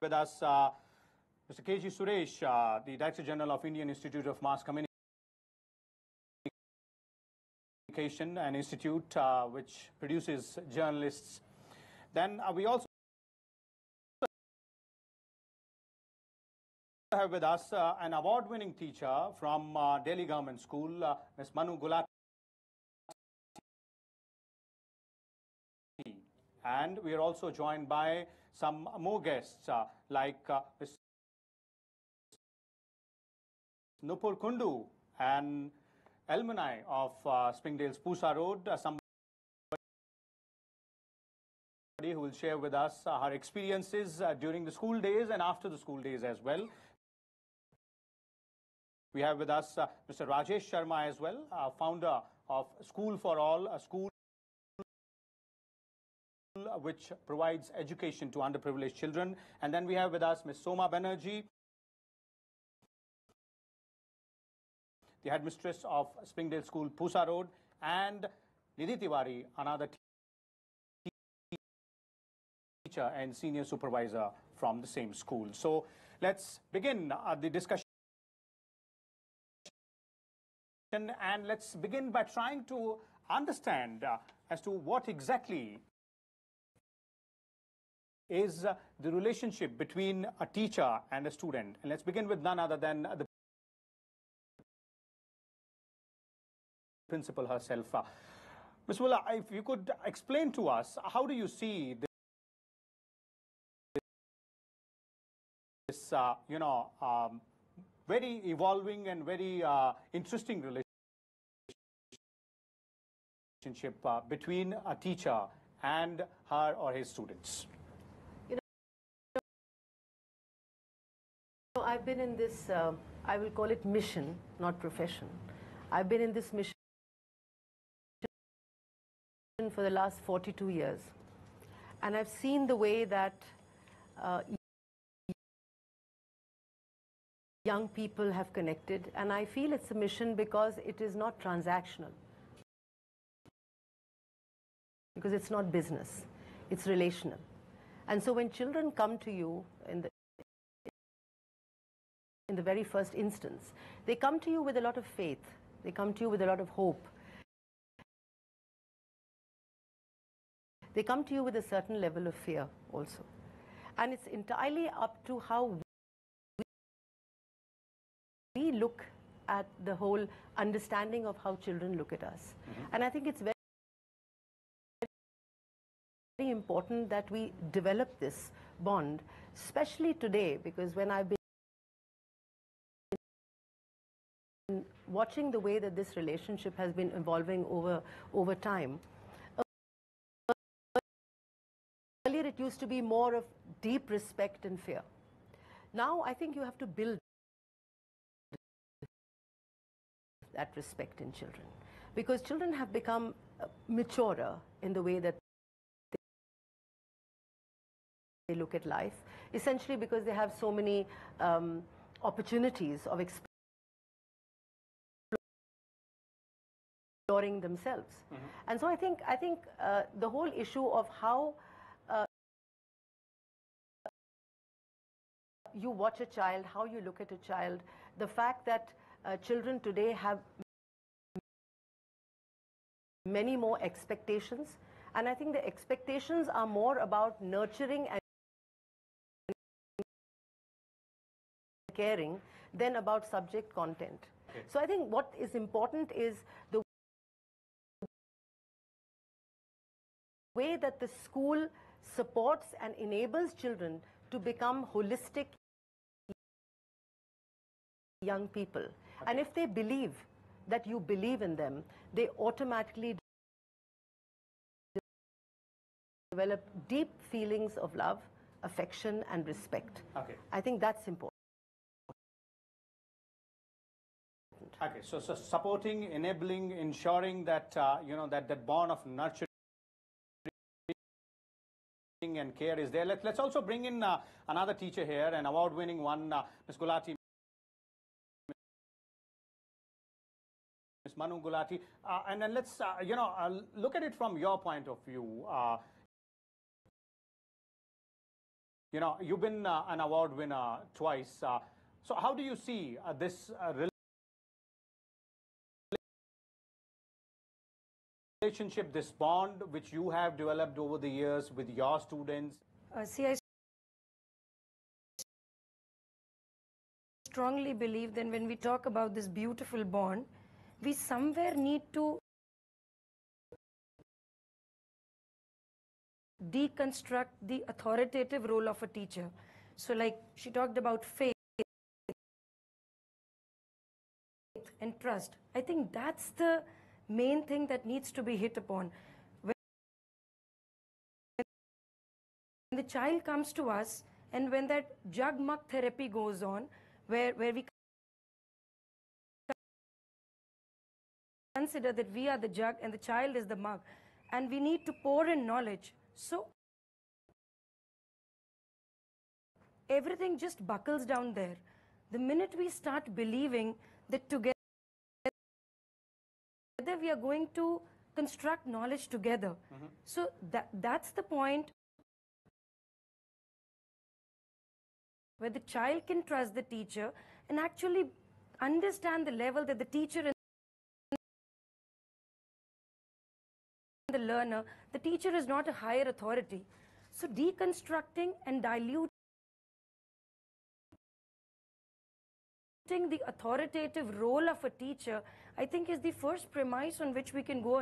with us Mr. K.G. Suresh, the Director General of Indian Institute of Mass Communication, an institute which produces journalists. Then we also have with us an award-winning teacher from Delhi Government School, Ms. Manu Gulati. And we are also joined by some more guests like Ms. Nupur Kundu, an alumni of Springdale's Pusa Road, somebody who will share with us her experiences during the school days and after the school days as well. We have with us Mr. Rajesh Sharma as well, founder of School for All, a school which provides education to underprivileged children. And then we have with us Ms. Soma Banerjee, the headmistress of Springdale School, Pusa Road, and Nidhi Tiwari, another teacher and senior supervisor from the same school. So let's begin the discussion. And let's begin by trying to understand as to what exactly is the relationship between a teacher and a student. And let's begin with none other than the principal herself. Ms. Wula, if you could explain to us, how do you see this very evolving and very interesting relationship between a teacher and her or his students? I've been in this, I will call it mission, not profession. I've been in this mission for the last 42 years. And I've seen the way that young people have connected. And I feel it's a mission because it is not transactional. Because it's not business, it's relational. And so when children come to you in the very first instance, they come to you with a lot of faith. They come to you with a lot of hope. They come to you with a certain level of fear also. And it's entirely up to how we look at the whole understanding of how children look at us. And I think it's very important that we develop this bond, especially today, because when I've been watching the way that this relationship has been evolving over time. Earlier it used to be more of deep respect and fear. Now I think you have to build that respect in children, because children have become maturer in the way that they look at life, essentially because they have so many opportunities of exploring themselves. And so I think the whole issue of how you watch a child, how you look at a child, the fact that children today have many more expectations, and I think the expectations are more about nurturing and caring than about subject content. Okay. So I think what is important is the way that the school supports and enables children to become holistic young people. Okay. And if they believe that you believe in them, they automatically develop deep feelings of love, affection, and respect. Okay. I think that's important. Okay, so supporting, enabling, ensuring that that bond of nurturing and care is there. Let's also bring in another teacher here, an award-winning one, Ms. Gulati, Ms. Manu Gulati, and then let's look at it from your point of view. You know, you've been an award winner twice. So how do you see this relationship, this bond which you have developed over the years with your students? See, I strongly believe that when we talk about this beautiful bond, we somewhere need to deconstruct the authoritative role of a teacher. So like she talked about faith and trust. I think that's the main thing that needs to be hit upon. When the child comes to us and when that jug-mug therapy goes on, where we consider that we are the jug and the child is the mug, and we need to pour in knowledge. So everything just buckles down there. The minute we start believing that together we are going to construct knowledge together. So that's the point where the child can trust the teacher and actually understand the level that the teacher and the learner, the teacher is not a higher authority. So deconstructing and diluting the authoritative role of a teacher, I think, is the first premise on which we can go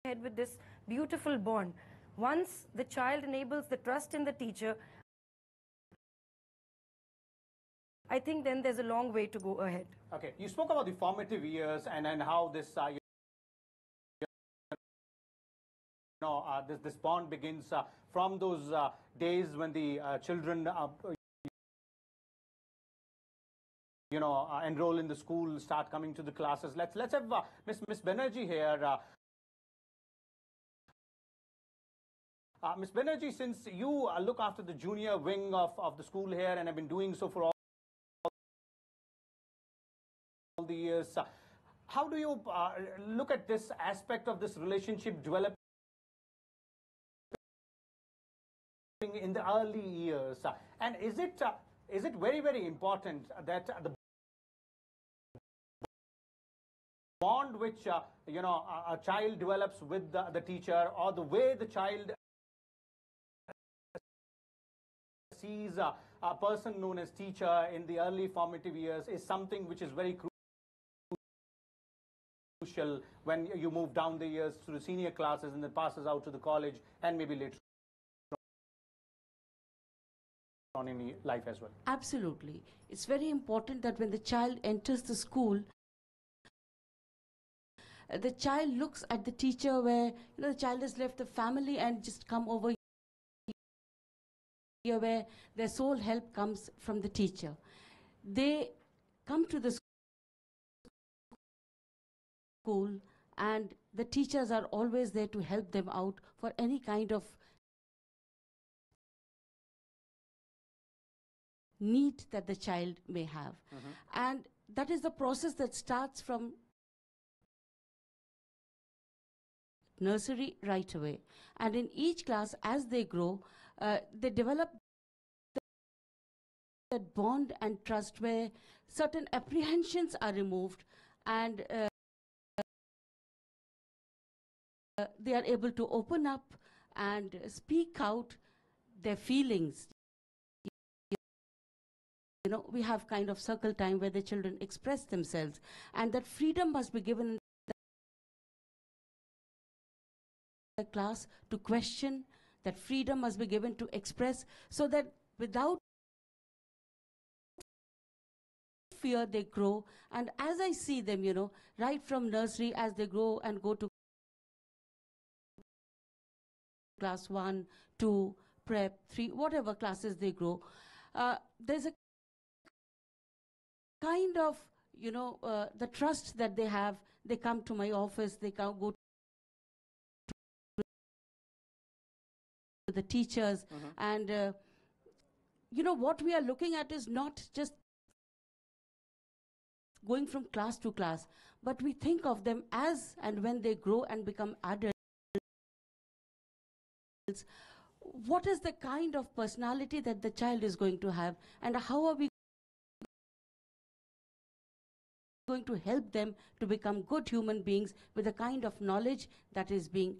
ahead with this beautiful bond. Once the child enables the trust in the teacher, I think then there's a long way to go ahead. Okay, you spoke about the formative years and how this, this bond begins from those days when the children, enroll in the school, start coming to the classes. Let's have Miss Banerjee here. Miss Banerjee, since you look after the junior wing of the school here and have been doing so for all the years, how do you look at this aspect of this relationship developing in the early years? And is it very, very important that the bond which a child develops with the teacher, or the way the child sees a person known as teacher in the early formative years, is something which is very crucial when you move down the years to the senior classes and then passes out to the college and maybe later on in life as well? Absolutely. It's very important that when the child enters the school, the child looks at the teacher where the child has left the family and just come over here where their sole help comes from the teacher. They come to the school and the teachers are always there to help them out for any kind of need that the child may have. And that is the process that starts from nursery right away. And in each class, as they grow, they develop that bond and trust where certain apprehensions are removed and they are able to open up and speak out their feelings. We have kind of circle time where the children express themselves, and that freedom must be given in the class to question, that freedom must be given to express, so that without fear they grow. And as I see them, right from nursery, as they grow and go to class 1, 2, prep, 3, whatever classes they grow, there's a kind of, the trust that they have. They come to my office, they go to the teachers, and what we are looking at is not just going from class to class, but we think of them as and when they grow and become adults, what is the kind of personality that the child is going to have, and how are we going to help them to become good human beings with the kind of knowledge that is being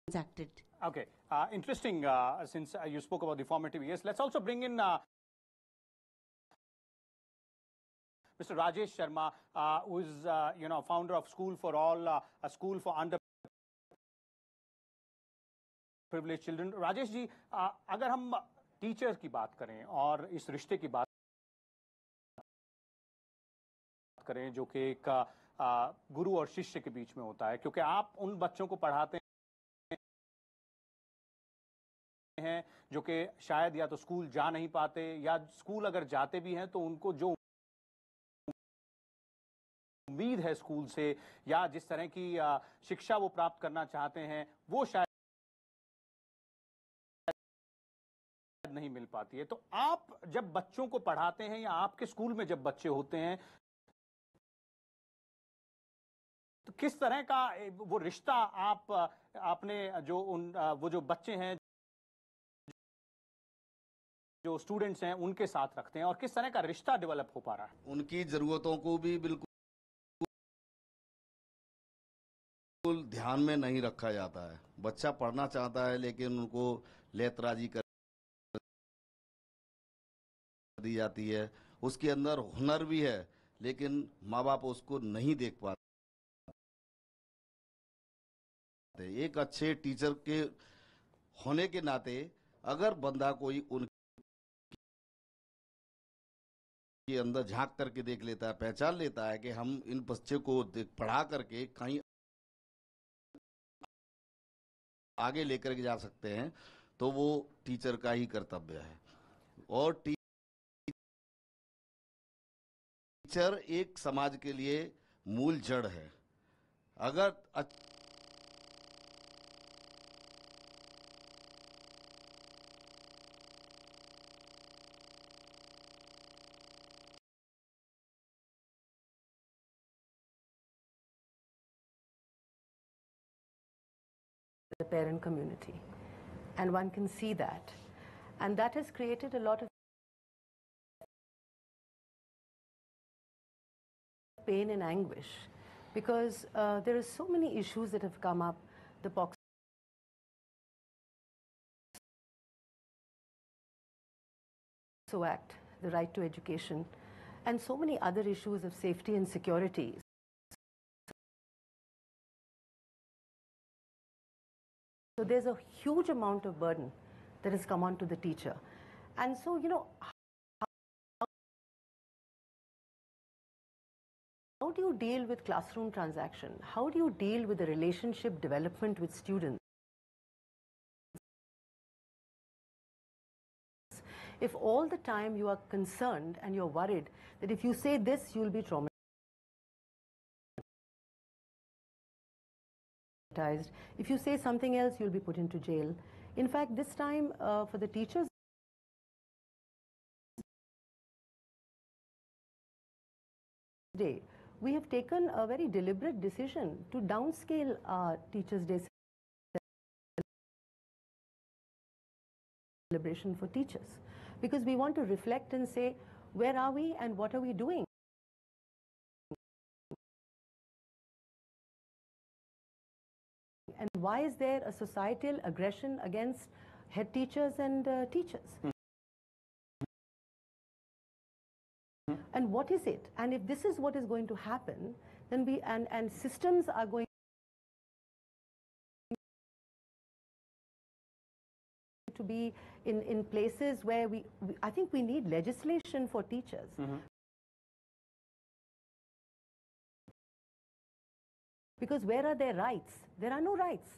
transacted. Okay, interesting. Since you spoke about the formative years, let's also bring in Mr. Rajesh Sharma, who is founder of School for All, a school for underprivileged children. Rajesh ji, अगर हम teacher की बात करें और इस रिश्ते की बात करें जो कि एक गुरु और शिष्य के बीच में होता है, क्योंकि आप उन बच्चों को पढ़ाते हैं जो कि शायद या तो स्कूल जा नहीं पाते, या स्कूल अगर जाते भी हैं तो उनको जो उम्मीद है स्कूल से या जिस तरह की शिक्षा वो प्राप्त करना चाहते हैं वो शायद नहीं मिल पाती है। तो आप जब बच्चों को पढ़ाते हैं या आपके स्कूल में जब बच्चे होते हैं तो किस तरह का वो रिश्ता आपने जो वो जो बच्चे हैं, जो स्टूडेंट्स हैं, उनके साथ रखते हैं और किस तरह का रिश्ता डेवलप हो पा रहा है? उनकी जरूरतों को भी बिल्कुल ध्यान में नहीं रखा जाता है। बच्चा पढ़ना चाहता है लेकिन उनको लेतराजी कर दी जाती है। उसके अंदर हुनर भी है लेकिन माँ बाप उसको नहीं देख पाते। एक अच्छे टीचर के होने के नाते अगर बंदा कोई उनके अंदर झांक करके देख लेता है, पहचान लेता है कि हम इन बच्चे को पढ़ा करके कहीं आगे लेकर के जा सकते हैं, तो वो टीचर का ही कर्तव्य है। और टीचर एक समाज के लिए मूल जड़ है। अगर the parent community, and one can see that, and that has created a lot of pain and anguish because there are so many issues that have come up, the POXO Act, the right to education, and so many other issues of safety and security. So there's a huge amount of burden that has come onto the teacher. And so, how do you deal with classroom transaction? How do you deal with the relationship development with students? If all the time you are concerned and you're worried that if you say this, you'll be traumatized. If you say something else, you'll be put into jail. In fact, this time for the teachers, Day, we have taken a very deliberate decision to downscale our Teachers' Day celebration for teachers, because we want to reflect and say, where are we and what are we doing? And why is there a societal aggression against head teachers and teachers? And what is it? And if this is what is going to happen, then and systems are going to be in places where I think we need legislation for teachers. Because where are their rights? There are no rights.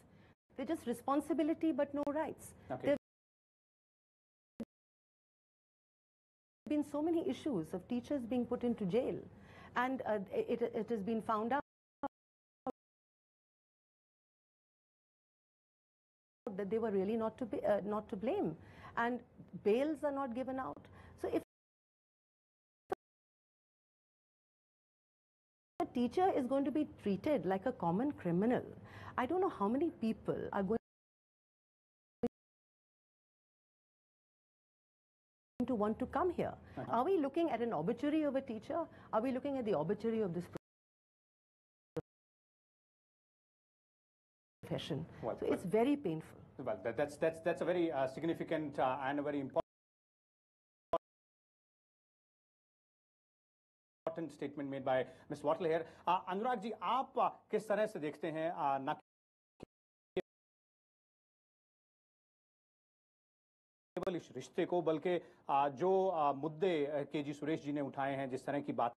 They're just responsibility but no rights. Okay. There have been so many issues of teachers being put into jail, and it has been found out that they were really not to blame, and bails are not given out. So if a teacher is going to be treated like a common criminal, I don't know how many people are going to want to come here. Are we looking at an obituary of a teacher? Are we looking at the obituary of this profession? Well, so it's very painful. Well, that's a very significant and a very important statement made by Ms. Wattle here. Anurag ji, आप किस तरह से देखते हैं न केवल इस रिश्ते को बल्कि जो मुद्दे के.जी. सुरेश जी ने उठाए हैं, जिस तरह की बात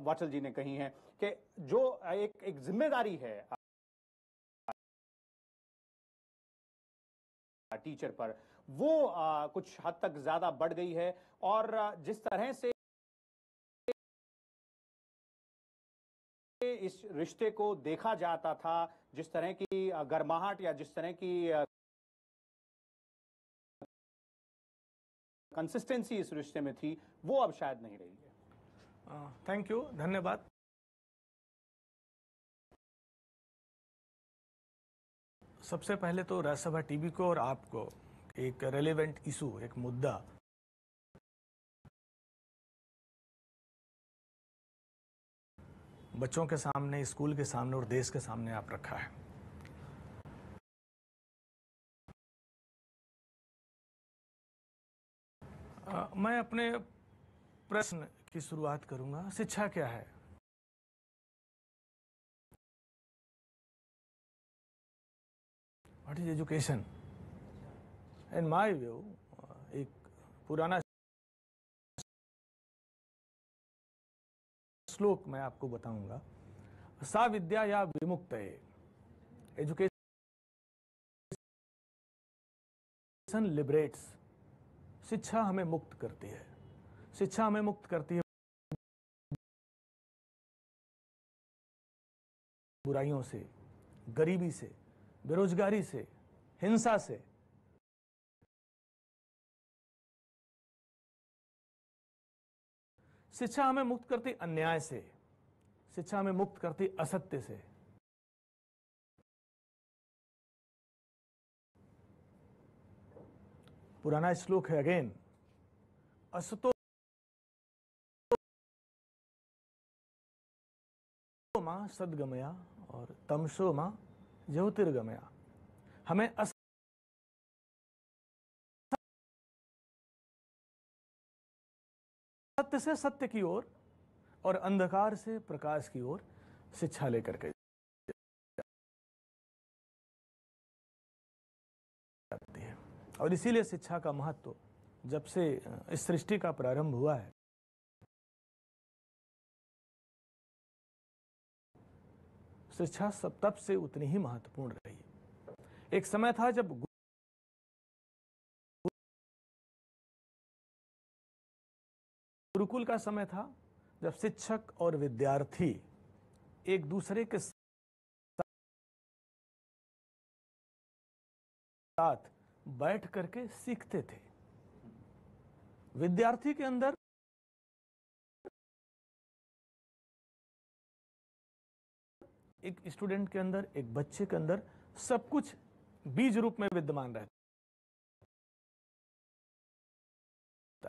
वाटल जी ने कही हैं कि जो एक जिम्मेदारी है टीचर पर, वो कुछ हद तक ज्यादा बढ़ गई है। और जिस तरह से इस रिश्ते को देखा जाता था, जिस तरह की गर्माहट या जिस तरह की कंसिस्टेंसी इस रिश्ते में थी, वो अब शायद नहीं रही है। थैंक यू, धन्यवाद। सबसे पहले तो राज्यसभा टीवी को और आपको एक रेलेवेंट इशू, एक मुद्दा बच्चों के सामने, स्कूल के सामने और देश के सामने आप रखा है। मैं अपने प्रश्न की शुरुआत करूंगा। शिक्षा क्या है? What is education? In my view, एक पुराना श्लोक मैं आपको बताऊंगा। सा विद्या या विमुक्त है। Education liberates. शिक्षा हमें मुक्त करती है। शिक्षा हमें मुक्त करती है बुराइयों से, गरीबी से, बेरोजगारी से, हिंसा से। शिक्षा हमें मुक्त करती अन्याय से। शिक्षा हमें मुक्त करती असत्य से। पुराना श्लोक है अगेन, असतो मां सद्गमया और तमसो मां ज्योतिर्गमया। हमें सत्य से सत्य की ओर और अंधकार से प्रकाश की ओर शिक्षा लेकर के जाती है। और इसीलिए शिक्षा का महत्व जब से इस सृष्टि का प्रारंभ हुआ है, शिक्षा सब तब से उतनी ही महत्वपूर्ण रही। एक समय था जब गुरुकुल का समय था, जब शिक्षक और विद्यार्थी एक दूसरे के साथ बैठ करके सीखते थे। विद्यार्थी के अंदर एक स्टूडेंट के अंदर, एक बच्चे के अंदर सब कुछ बीज रूप में विद्यमान रहता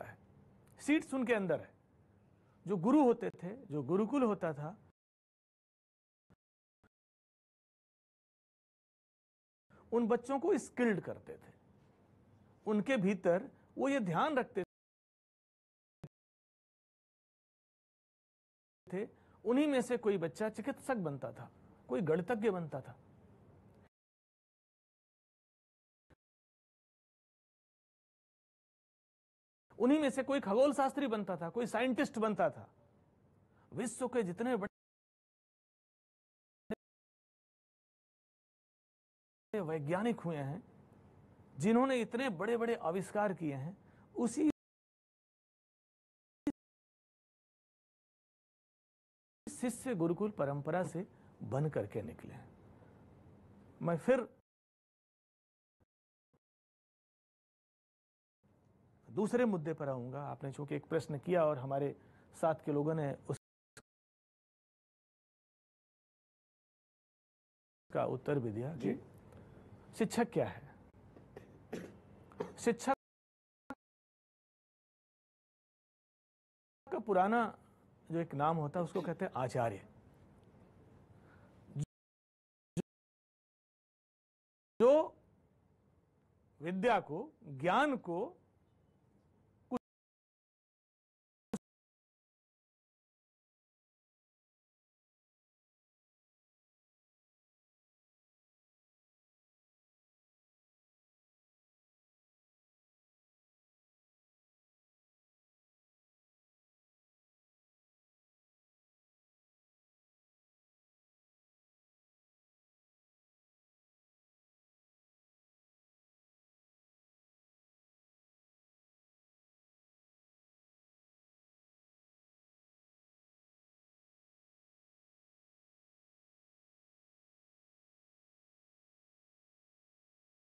है। सीड्स उनके अंदर है। जो गुरु होते थे, जो गुरुकुल होता था, उन बच्चों को स्किल्ड करते थे। उनके भीतर वो ये ध्यान रखते थे, उन्हीं में से कोई बच्चा चिकित्सक बनता था, कोई गणितज्ञ बनता था। उन्हीं में से कोई खगोल शास्त्री बनता था, कोई साइंटिस्ट बनता था। विश्व के जितने बड़े वैज्ञानिक हुए हैं, जिन्होंने इतने बड़े बड़े आविष्कार किए हैं, उसी शिष्य गुरुकुल परंपरा से बन करके निकले हैं। मैं फिर दूसरे मुद्दे पर आऊंगा। आपने चूंकि एक प्रश्न किया और हमारे साथ के लोगों ने उसका उत्तर भी दिया कि शिक्षक क्या है। शिक्षक का पुराना जो एक नाम होता है उसको कहते हैं आचार्य, जो विद्या को, ज्ञान को